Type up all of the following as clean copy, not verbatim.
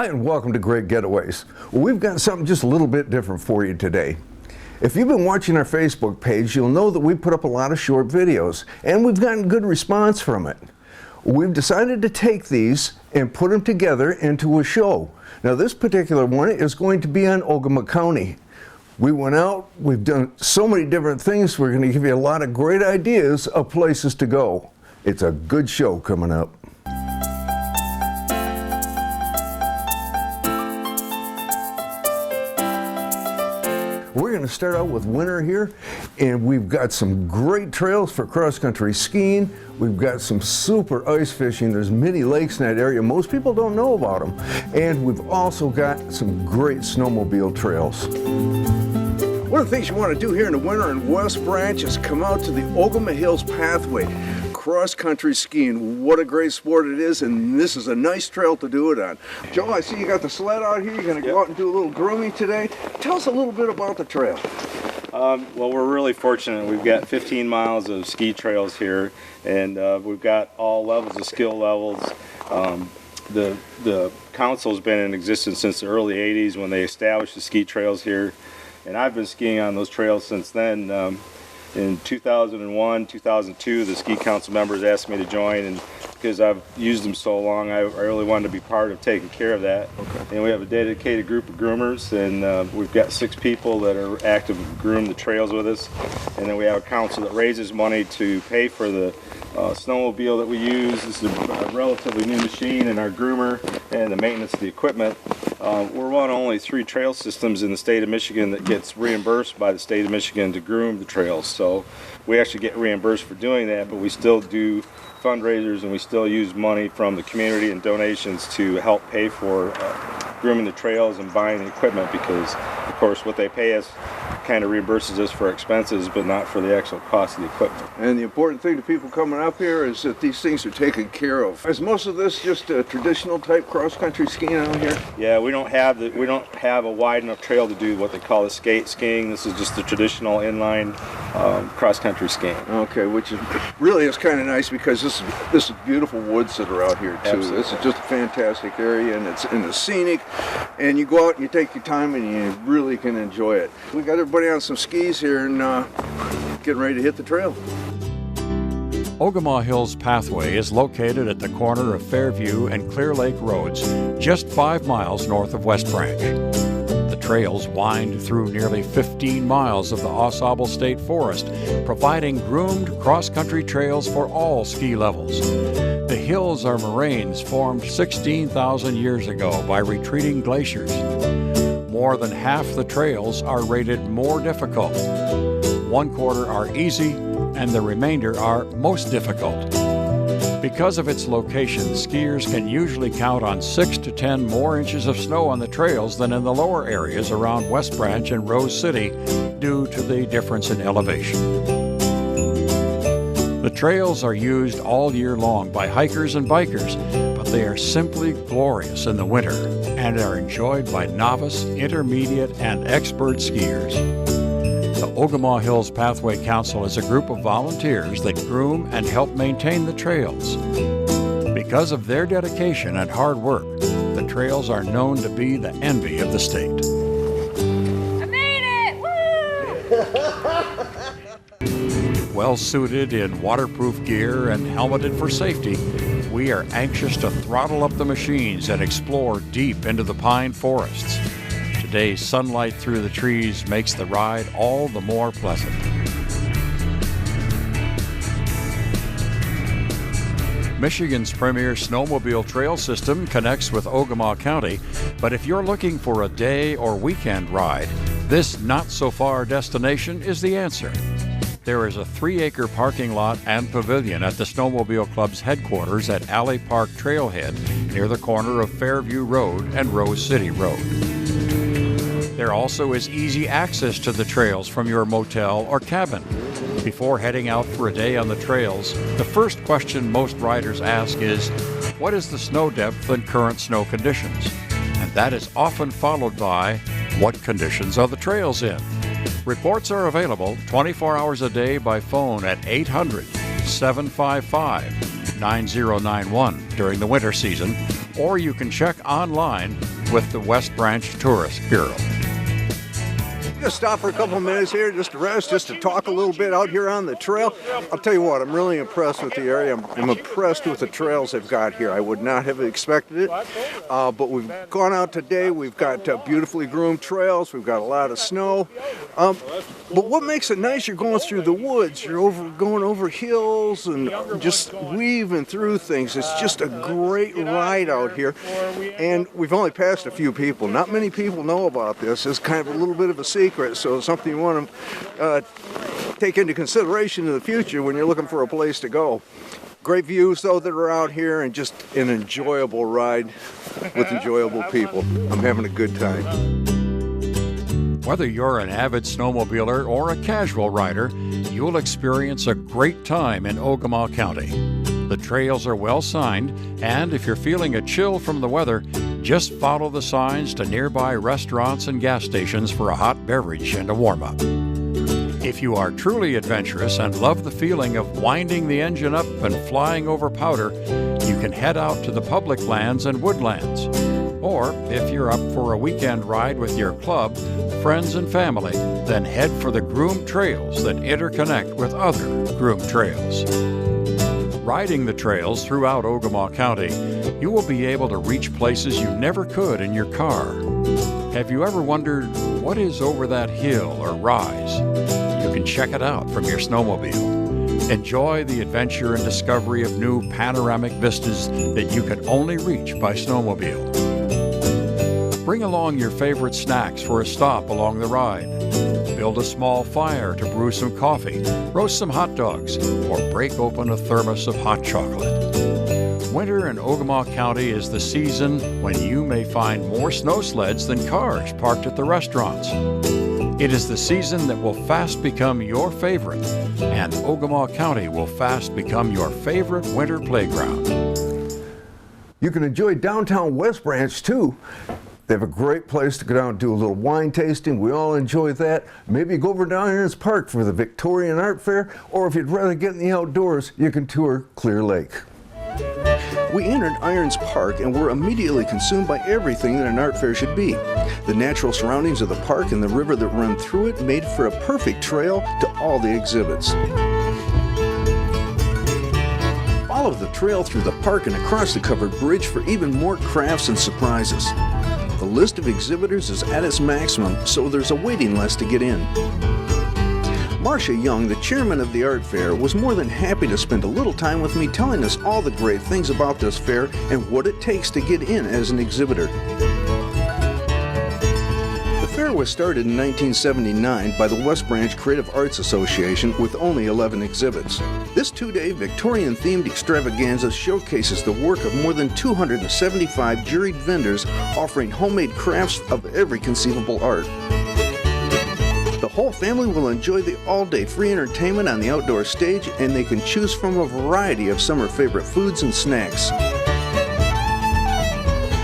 Hi, and welcome to Great Getaways. Well, we've got something just a little bit different for you today. If you've been watching our Facebook page, you'll know that we put up a lot of short videos, and we've gotten good response from it. We've decided to take these and put them together into a show. Now, this particular one is going to be on Ogemaw County. We went out, we've done so many different things, we're going to give you a lot of great ideas of places to go. It's a good show coming up. We're going to start out with winter here, and we've got some great trails for cross-country skiing. We've got some super ice fishing. There's many lakes in that area. Most people don't know about them. And we've also got some great snowmobile trails. One of the things you want to do here in the winter in West Branch is come out to the Ogemaw Hills Pathway. Cross-country skiing, what a great sport it is, and this is a nice trail to do it on. Joe, I see you got the sled out here. You're going to go out and do a little grooming today. Tell us a little bit about the trail. Well, we're really fortunate. We've got 15 miles of ski trails here, and we've got all levels of skill levels. The council's been in existence since the early 80s when they established the ski trails here, and I've been skiing on those trails since then. In 2001, 2002, the ski council members asked me to join, and because I've used them so long, I really wanted to be part of taking care of that. Okay. And we have a dedicated group of groomers, and we've got 6 people that are active to groom the trails with us. And then we have a council that raises money to pay for the snowmobile that we use. This is a relatively new machine, and our groomer and the maintenance of the equipment. We're one of only 3 trail systems in the state of Michigan that gets reimbursed by the state of Michigan to groom the trails. So we actually get reimbursed for doing that, but we still do fundraisers and we still use money from the community and donations to help pay for grooming the trails and buying the equipment, because of course what they pay us kind of reimburses us for expenses but not for the actual cost of the equipment. And the important thing to people coming up here is that these things are taken care of. Is most of this just a traditional type cross-country skiing out here? Yeah, we don't have a wide enough trail to do what they call the skate skiing. This is just the traditional inline cross-country skiing. Okay, which really is kind of nice because this is beautiful woods that are out here too. Absolutely. This is just a fantastic area, and it's scenic, and you go out and you take your time and you really can enjoy it. We got everybody on some skis here and getting ready to hit the trail. Ogemaw Hills Pathway is located at the corner of Fairview and Clear Lake Roads, just 5 miles north of West Branch. The trails wind through nearly 15 miles of the Au State Forest, providing groomed cross-country trails for all ski levels. The hills are moraines formed 16,000 years ago by retreating glaciers. More than half the trails are rated more difficult. 1/4 are easy, and the remainder are most difficult. Because of its location, skiers can usually count on 6 to 10 more inches of snow on the trails than in the lower areas around West Branch and Rose City due to the difference in elevation. The trails are used all year long by hikers and bikers, but they are simply glorious in the winter and are enjoyed by novice, intermediate, and expert skiers. The Ogemaw Hills Pathway Council is a group of volunteers that groom and help maintain the trails. Because of their dedication and hard work, the trails are known to be the envy of the state. I made it! Woo! Well suited in waterproof gear and helmeted for safety, we are anxious to throttle up the machines and explore deep into the pine forests. Today's sunlight through the trees makes the ride all the more pleasant. Michigan's premier snowmobile trail system connects with Ogemaw County, but if you're looking for a day or weekend ride, this not-so-far destination is the answer. There is a 3-acre parking lot and pavilion at the Snowmobile Club's headquarters at Alley Park Trailhead near the corner of Fairview Road and Rose City Road. There also is easy access to the trails from your motel or cabin. Before heading out for a day on the trails, the first question most riders ask is, what is the snow depth and current snow conditions? And that is often followed by, what conditions are the trails in? Reports are available 24 hours a day by phone at 800-755-9091 during the winter season, or you can check online with the West Branch Tourist Bureau. Just stop for a couple of minutes here, just to rest, just to talk a little bit out here on the trail. I'll tell you what, I'm really impressed with the area. I'm impressed with the trails they've got here. I would not have expected it, but we've gone out today. We've got beautifully groomed trails. We've got a lot of snow. But what makes it nice, you're going through the woods. You're going over hills and just weaving through things. It's just a great ride out here. And we've only passed a few people. Not many people know about this. It's kind of a little bit of a secret, so it's something you want to take into consideration in the future when you're looking for a place to go. Great views, though, that are out here, and just an enjoyable ride with enjoyable people. I'm having a good time. Whether you're an avid snowmobiler or a casual rider, you'll experience a great time in Ogemaw County. The trails are well signed, and if you're feeling a chill from the weather, just follow the signs to nearby restaurants and gas stations for a hot beverage and a warm-up. If you are truly adventurous and love the feeling of winding the engine up and flying over powder, you can head out to the public lands and woodlands. Or, if you're up for a weekend ride with your club, friends, and family, then head for the groomed trails that interconnect with other groomed trails. Riding the trails throughout Ogemaw County, you will be able to reach places you never could in your car. Have you ever wondered what is over that hill or rise? You can check it out from your snowmobile. Enjoy the adventure and discovery of new panoramic vistas that you can only reach by snowmobile. Bring along your favorite snacks for a stop along the ride. Build a small fire to brew some coffee, roast some hot dogs, or break open a thermos of hot chocolate. Winter in Ogemaw County is the season when you may find more snow sleds than cars parked at the restaurants. It is the season that will fast become your favorite, and Ogemaw County will fast become your favorite winter playground. You can enjoy downtown West Branch, too. They have a great place to go down and do a little wine tasting. We all enjoy that. Maybe go over to Irons Park for the Victorian Art Fair, or if you'd rather get in the outdoors, you can tour Clear Lake. We entered Irons Park and were immediately consumed by everything that an art fair should be. The natural surroundings of the park and the river that run through it made for a perfect trail to all the exhibits. Follow the trail through the park and across the covered bridge for even more crafts and surprises. The list of exhibitors is at its maximum, so there's a waiting list to get in. Marcia Young, the chairman of the art fair, was more than happy to spend a little time with me telling us all the great things about this fair and what it takes to get in as an exhibitor. The fair was started in 1979 by the West Branch Creative Arts Association with only 11 exhibits. This two-day Victorian-themed extravaganza showcases the work of more than 275 juried vendors offering homemade crafts of every conceivable art. The whole family will enjoy the all-day free entertainment on the outdoor stage, and they can choose from a variety of summer favorite foods and snacks.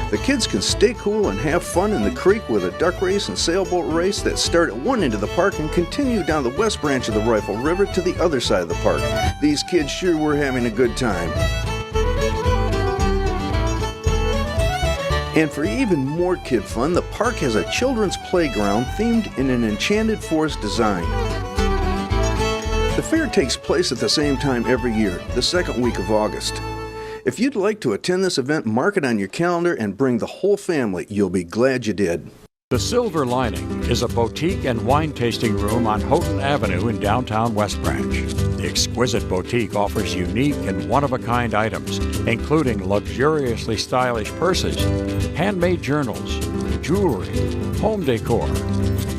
The kids can stay cool and have fun in the creek with a duck race and sailboat race that start at one end of the park and continue down the west branch of the Rifle River to the other side of the park. These kids sure were having a good time. And for even more kid fun, the park has a children's playground themed in an enchanted forest design. The fair takes place at the same time every year, the second week of August. If you'd like to attend this event, mark it on your calendar and bring the whole family. You'll be glad you did. The Silver Lining is a boutique and wine tasting room on Houghton Avenue in downtown West Branch. The exquisite boutique offers unique and one-of-a-kind items, including luxuriously stylish purses, handmade journals, jewelry, home decor,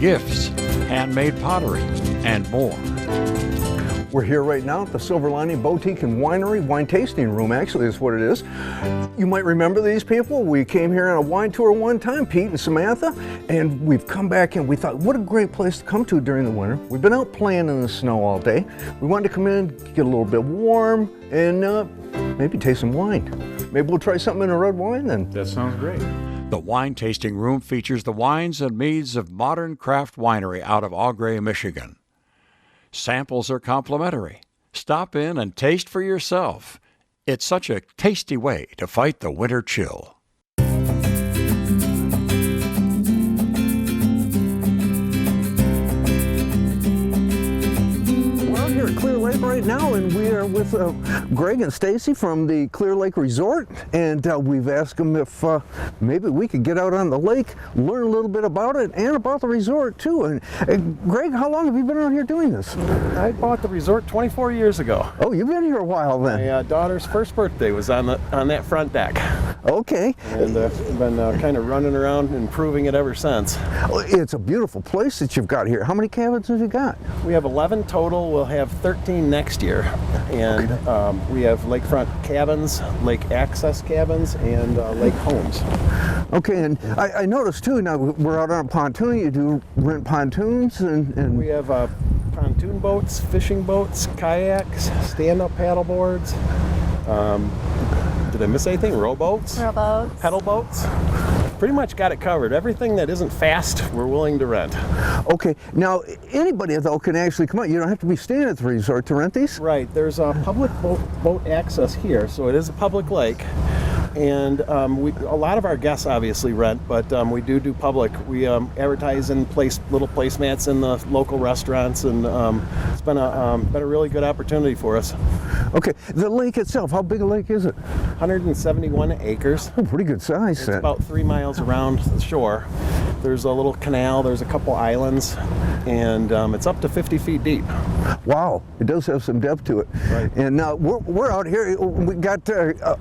gifts, handmade pottery, and more. We're here right now at the Silver Lining Boutique and Winery, wine tasting room actually is what it is. You might remember these people. We came here on a wine tour one time, Pete and Samantha, and we've come back and we thought, what a great place to come to during the winter. We've been out playing in the snow all day. We wanted to come in, get a little bit warm, and maybe taste some wine. Maybe we'll try something in a red wine then. That sounds great. The wine tasting room features the wines and meads of Modern Craft Winery out of Archery, Michigan. Samples are complimentary. Stop in and taste for yourself. It's such a tasty way to fight the winter chill. right now, and we are with Greg and Stacy from the Clear Lake Resort, and we've asked them if maybe we could get out on the lake, learn a little bit about it, and about the resort too. And Greg, how long have you been out here doing this? I bought the resort 24 years ago. Oh, you've been here a while then. My daughter's first birthday was on that front deck. Okay. And I've been kind of running around and improving it ever since. It's a beautiful place that you've got here. How many cabins have you got? We have 11 total. We'll have 13 next year. And we have lakefront cabins, lake access cabins, and lake homes. Okay, and I noticed too, now we're out on a pontoon. You do rent pontoons and We have pontoon boats, fishing boats, kayaks, stand-up paddle boards. Did I miss anything? Rowboats? Rowboats. Pedal boats? Pretty much got it covered. Everything that isn't fast, we're willing to rent. Okay, now anybody though can actually come out. You don't have to be staying at the resort to rent these? Right, there's a public boat access here, so it is a public lake. And a lot of our guests obviously rent, but we do public. We advertise and place little placemats in the local restaurants, and it's been a really good opportunity for us. Okay, the lake itself, how big a lake is it? 171 acres. Oh, pretty good size It's then. about 3 miles around the shore. There's a little canal, there's a couple islands, and it's up to 50 feet deep. Wow, it does have some depth to it. Right. And now we're out here. We got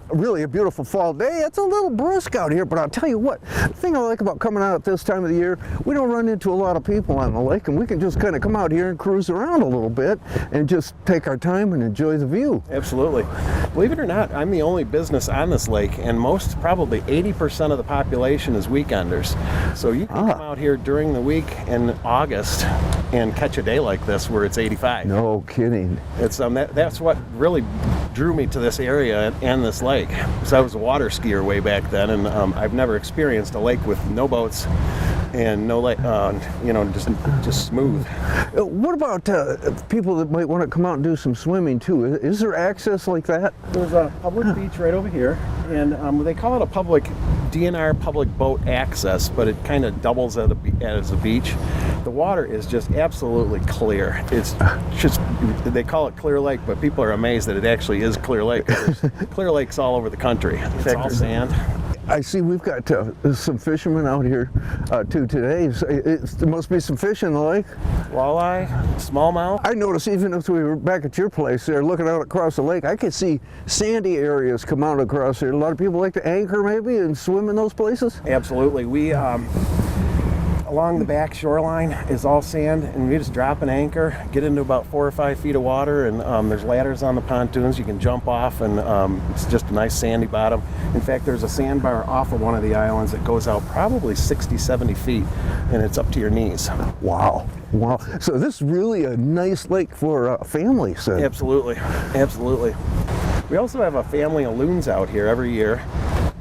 really a beautiful fall day. It's a little brisk out here, but I'll tell you what, the thing I like about coming out at this time of the year, we don't run into a lot of people on the lake, and we can just kind of come out here and cruise around a little bit and just take our time and enjoy the view. Absolutely. Believe it or not, I'm the only business on this lake, and probably 80% of the population is weekenders. So you can come out here during the week in August and catch a day like this where it's 85. No kidding. It's that's what really drew me to this area and this lake, because I was a water skier way back then, and I've never experienced a lake with no boats and no lake, just smooth. What about people that might want to come out and do some swimming too? Is there access like that? There's a public beach right over here, and they call it a public DNR public boat access, but it kind of doubles as a beach. The water is just absolutely clear. It's just, they call it Clear Lake, but people are amazed that it actually is Clear Lake. There's Clear Lakes all over the country. It's all sand. I see we've got some fishermen out here too today. There must be some fish in the lake. Walleye, smallmouth. I noticed even if we were back at your place there, looking out across the lake, I could see sandy areas come out across here. A lot of people like to anchor maybe and swim in those places? Absolutely. We, along the back shoreline is all sand, and we just drop an anchor, get into about 4 or 5 feet of water, and there's ladders on the pontoons you can jump off, and it's just a nice sandy bottom. In fact, there's a sandbar off of one of the islands that goes out probably 60, 70 feet, and it's up to your knees. Wow. Wow. So this is really a nice lake for families. Absolutely. Absolutely. We also have a family of loons out here every year.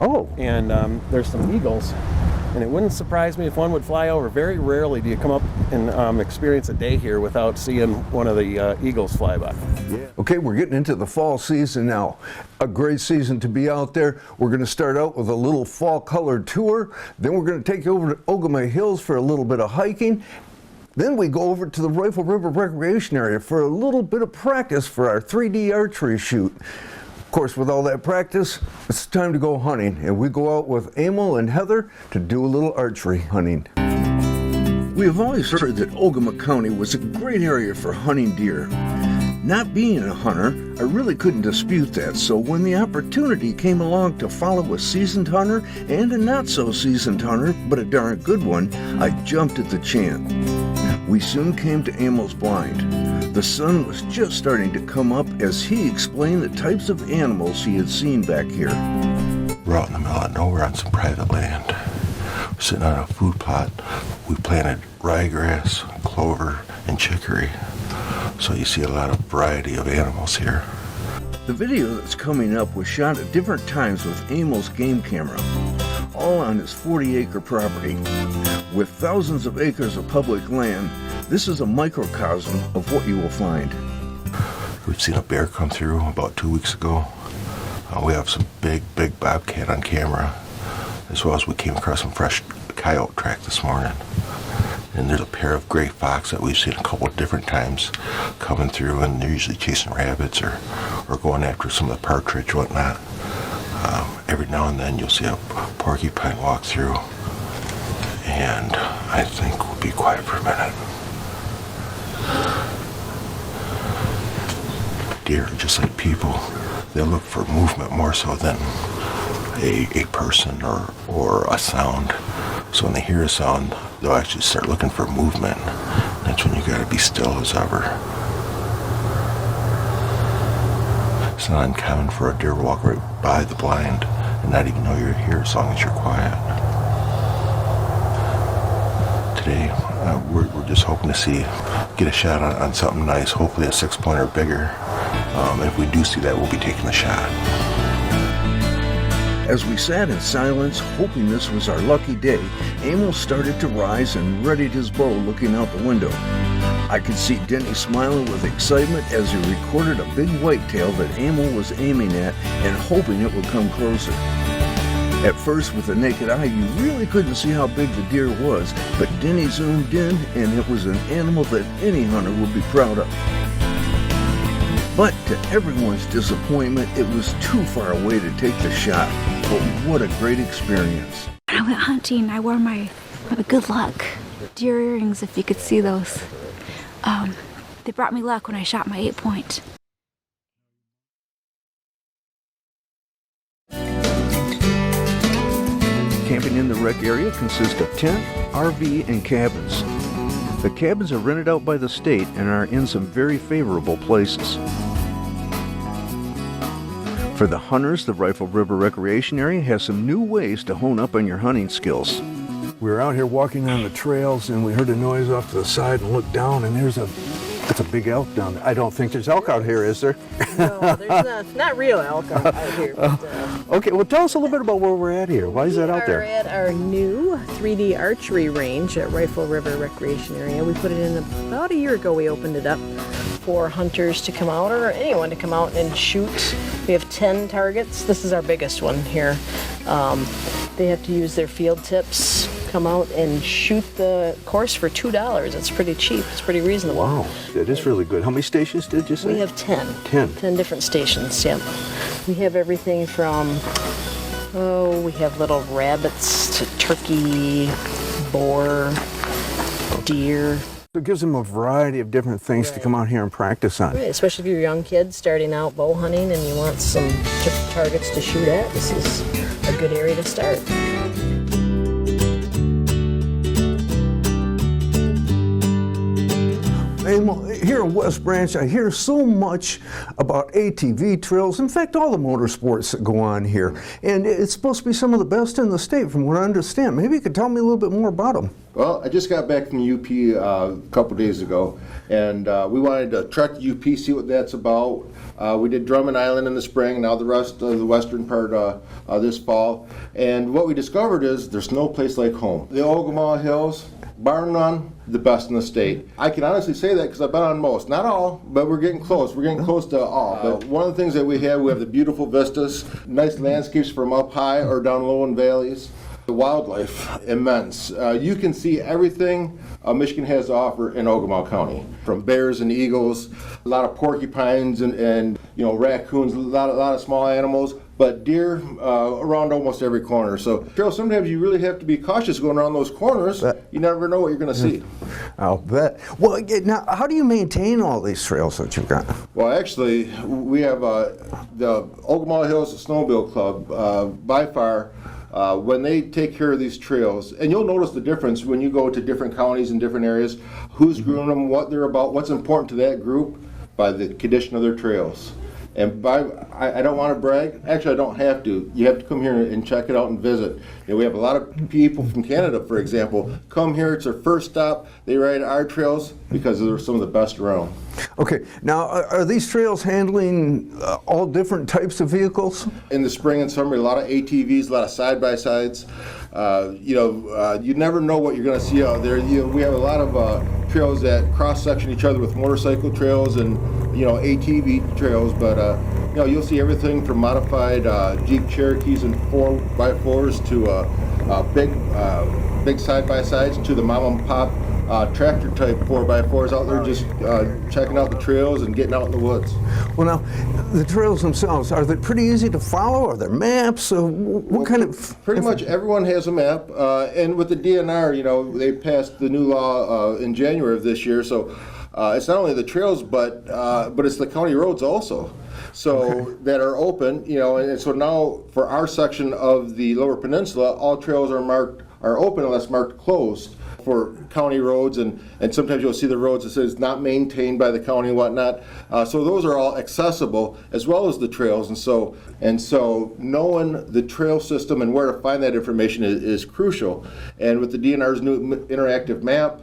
Oh. And there's some eagles. And it wouldn't surprise me if one would fly over. Very rarely do you come up and experience a day here without seeing one of the eagles fly by. Yeah. Okay, we're getting into the fall season now. A great season to be out there. We're going to start out with a little fall colored tour. Then we're going to take you over to Ogemaw Hills for a little bit of hiking. Then we go over to the Rifle River Recreation Area for a little bit of practice for our 3D archery shoot. Of course, with all that practice, it's time to go hunting, and we go out with Emil and Heather to do a little archery hunting. We have always heard that Ogemaw County was a great area for hunting deer. Not being a hunter, I really couldn't dispute that, so when the opportunity came along to follow a seasoned hunter and a not-so-seasoned hunter, but a darn good one, I jumped at the chance. We soon came to Emil's blind. The sun was just starting to come up as he explained the types of animals he had seen back here. We're out in the middle of nowhere on some private land. We're sitting on a food plot. We planted ryegrass, clover, and chicory. So you see a lot of variety of animals here. The video that's coming up was shot at different times with Emil's game camera, all on his 40-acre property. With thousands of acres of public land, this is a microcosm of what you will find. We've seen a bear come through about 2 weeks ago. We have some big bobcat on camera, as well as we came across some fresh coyote track this morning. And there's a pair of gray fox that we've seen a couple of different times coming through, and they're usually chasing rabbits or going after some of the partridge, whatnot. Every now and then you'll see a porcupine walk through, and I think we'll be quiet for a minute. Deer, just like people, they look for movement more so than a person or a sound. So when they hear a sound, they'll actually start looking for movement. That's when you gotta be still as ever. It's not uncommon for a deer to walk right by the blind and not even know you're here as long as you're quiet. Today, we're just hoping to get a shot on something nice, hopefully a 6-pointer bigger. If we do see that, we'll be taking the shot. As we sat in silence, hoping this was our lucky day, Emil started to rise and readied his bow, looking out the window. I could see Denny smiling with excitement as he recorded a big whitetail that Emil was aiming at and hoping it would come closer. At first, with the naked eye, you really couldn't see how big the deer was, but Denny zoomed in, and it was an animal that any hunter would be proud of. But to everyone's disappointment, it was too far away to take the shot. But what a great experience. When I went hunting, I wore my good luck deer earrings, if you could see those. They brought me luck when I shot my 8-point. Camping in the rec area consists of tent, RV, and cabins. The cabins are rented out by the state and are in some very favorable places. For the hunters, the Rifle River Recreation Area has some new ways to hone up on your hunting skills. We were out here walking on the trails and we heard a noise off to the side and looked down, and that's a big elk down there. I don't think there's elk out here, is there? No, there's not real elk out here. But, Okay, well tell us a little bit about where we're at here. Why is that out there? We are at our new 3D archery range at Rifle River Recreation Area. We put it in about a year ago. We opened it up for hunters to come out, or anyone to come out and shoot. We have 10 targets. This is our biggest one here. They have to use their field tips, come out and shoot the course for $2. It's pretty cheap. It's pretty reasonable. Wow, that is really good. How many stations did you say? We have 10. 10. 10 different stations, yeah. We have everything from, we have little rabbits to turkey, boar, deer. So it gives them a variety of different things to come out here and practice on. Right, especially if you're a young kid starting out bow hunting and you want some targets to shoot at, this is a good area to start. Here in West Branch, I hear so much about ATV trails. In fact, all the motorsports that go on here. And it's supposed to be some of the best in the state, from what I understand. Maybe you could tell me a little bit more about them. Well, I just got back from UP a couple days ago, and we wanted to trek to UP, see what that's about. We did Drummond Island in the spring, now the rest of the western part this fall. And what we discovered is there's no place like home. The Ogemaw Hills, bar none, the best in the state. I can honestly say that because I've been on most. Not all, but we're getting close. We're getting close to all. But one of the things that we have the beautiful vistas, nice landscapes from up high or down low in valleys. The wildlife, immense. You can see everything Michigan has to offer in Ogemaw County, from bears and eagles, a lot of porcupines and raccoons, a lot of small animals, but deer around almost every corner. So sometimes you really have to be cautious going around those corners. You never know what you're going to see. I'll bet. Well, now, how do you maintain all these trails that you've got? Well, actually, we have the Ogemaw Hills Snowmobile Club, by far. When they take care of these trails, and you'll notice the difference when you go to different counties and different areas, who's grooming them, what they're about, what's important to that group, by the condition of their trails. And I don't want to brag, actually I don't have to. You have to come here and check it out and visit. We have a lot of people from Canada, for example, come here, it's their first stop, they ride our trails because they're some of the best around. Okay, now are these trails handling all different types of vehicles? In the spring and summer, a lot of ATVs, a lot of side-by-sides. You never know what you're going to see out there. We have a lot of trails that cross-section each other with motorcycle trails and ATV trails, but you'll see everything from modified Jeep Cherokees and 4x4s to big side-by-sides to the mom and pop tractor type 4x4s out there just checking out the trails and getting out in the woods. Well, now, the trails themselves, are they pretty easy to follow? Are there maps? What kind of... Pretty much everyone has a map, and with the DNR, you know, they passed the new law in January of this year, so it's not only the trails, but it's the county roads also. So that are open, you know, and so now for our section of the Lower Peninsula, all trails are open unless marked closed for county roads, and sometimes you'll see the roads that says not maintained by the county and whatnot. So those are all accessible as well as the trails, and so knowing the trail system and where to find that information is crucial. And with the DNR's new interactive map,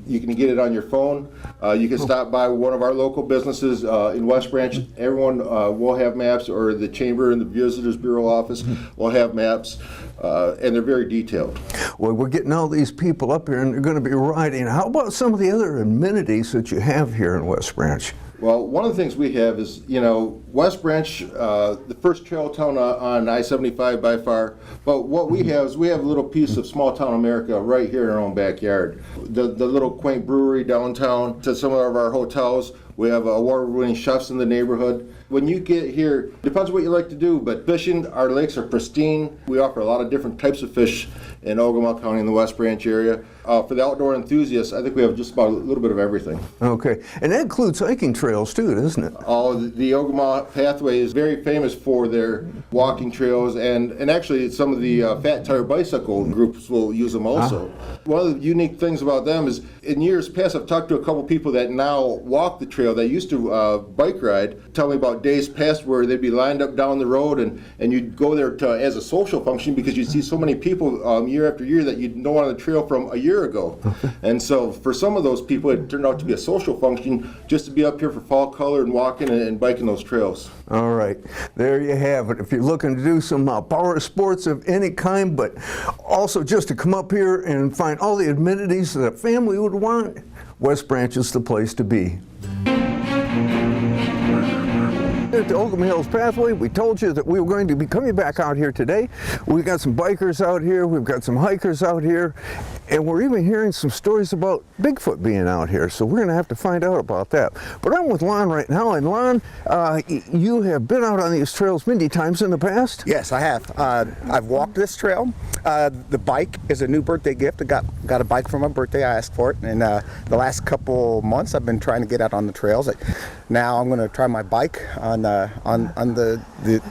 you can get it on your phone. You can stop by one of our local businesses in West Branch. Everyone will have maps, or the Chamber and the Visitors Bureau office will have maps, and they're very detailed. Well, we're getting all these people up here and they're going to be riding. How about some of the other amenities that you have here in West Branch? Well, one of the things we have is, you know, West Branch, the first trail town on I-75 by far, but what we have is we have a little piece of small town America right here in our own backyard. The little quaint brewery downtown, to some of our hotels. We have award-winning chefs in the neighborhood. When you get here, depends what you like to do, but fishing, our lakes are pristine. We offer a lot of different types of fish in Ogemaw County in the West Branch area. For the outdoor enthusiasts, I think we have just about a little bit of everything. Okay, and that includes hiking trails too, doesn't it? The Ogemaw Pathway is very famous for their walking trails, and actually some of the fat tire bicycle groups will use them also. One of the unique things about them is, in years past, I've talked to a couple people that now walk the trail that used to bike ride, tell me about days past where they'd be lined up down the road, and you'd go there as a social function because you'd see so many people year after year that you'd know on the trail from a year ago. And so for some of those people, it turned out to be a social function just to be up here for fall color and walking and biking those trails. All right, there you have it. If you're looking to do some power sports of any kind, but also just to come up here and find all the amenities that a family would want, West Branch is the place to be. At the Ogemaw Hills Pathway, we told you that we were going to be coming back out here today. We've got some bikers out here, we've got some hikers out here, and we're even hearing some stories about Bigfoot being out here, so we're going to have to find out about that. But I'm with Lon right now, and Lon, you have been out on these trails many times in the past? Yes, I have. I've walked this trail. The bike is a new birthday gift. I got a bike for my birthday. I asked for it, and the last couple months I've been trying to get out on the trails. Now I'm going to try my bike on the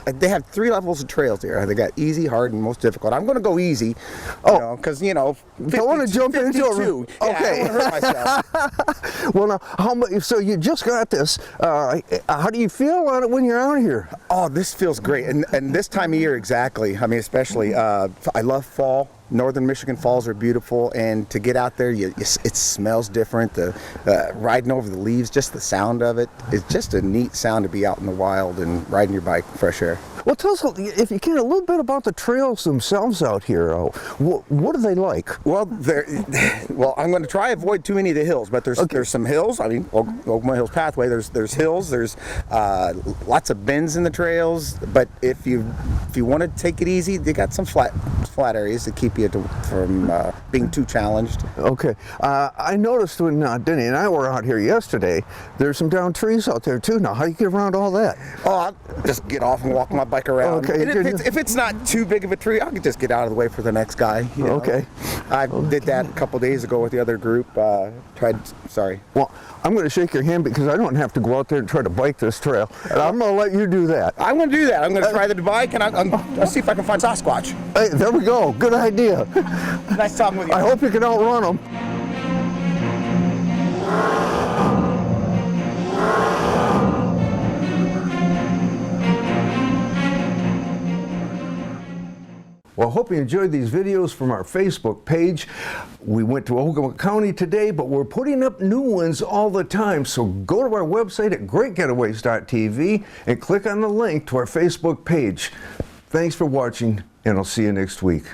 they have 3 levels of trails here. They got easy, hard, and most difficult. I'm going to go easy, because you know, don't want to jump into it. Yeah, okay. I don't want to hurt myself. Well, now, how much? So you just got this. How do you feel on it when you're out here? Oh, this feels great, and this time of year exactly. I mean, especially I love fall. Northern Michigan falls are beautiful, and to get out there, it smells different. The riding over the leaves, just the sound of it, it's just a neat sound to be out in the wild and riding your bike, fresh air. Well, tell us, if you can, a little bit about the trails themselves out here. What are they like? Well, I'm going to try avoid too many of the hills, but there's some hills. I mean, Ogemaw Hills Pathway. There's hills. There's lots of bends in the trails. But if you want to take it easy, they got some flat areas to keep you from being too challenged. Okay. I noticed when Denny and I were out here yesterday, there's some down trees out there too. Now, how do you get around all that? Oh, I'll just get off and walk my bike around. Okay. If it's not too big of a tree, I can just get out of the way for the next guy. You know? Okay. I did that a couple days ago with the other group. Sorry. Well, I'm going to shake your hand because I don't have to go out there and try to bike this trail. And I'm going to let you do that. I'm going to do that. I'm going to try the bike, and I'll see if I can find Sasquatch. Hey, there we go. Good idea. Nice talking with you. I hope you can outrun them. Well, I hope you enjoyed these videos from our Facebook page. We went to Ogemaw County today, but we're putting up new ones all the time. So go to our website at greatgetaways.tv and click on the link to our Facebook page. Thanks for watching, and I'll see you next week.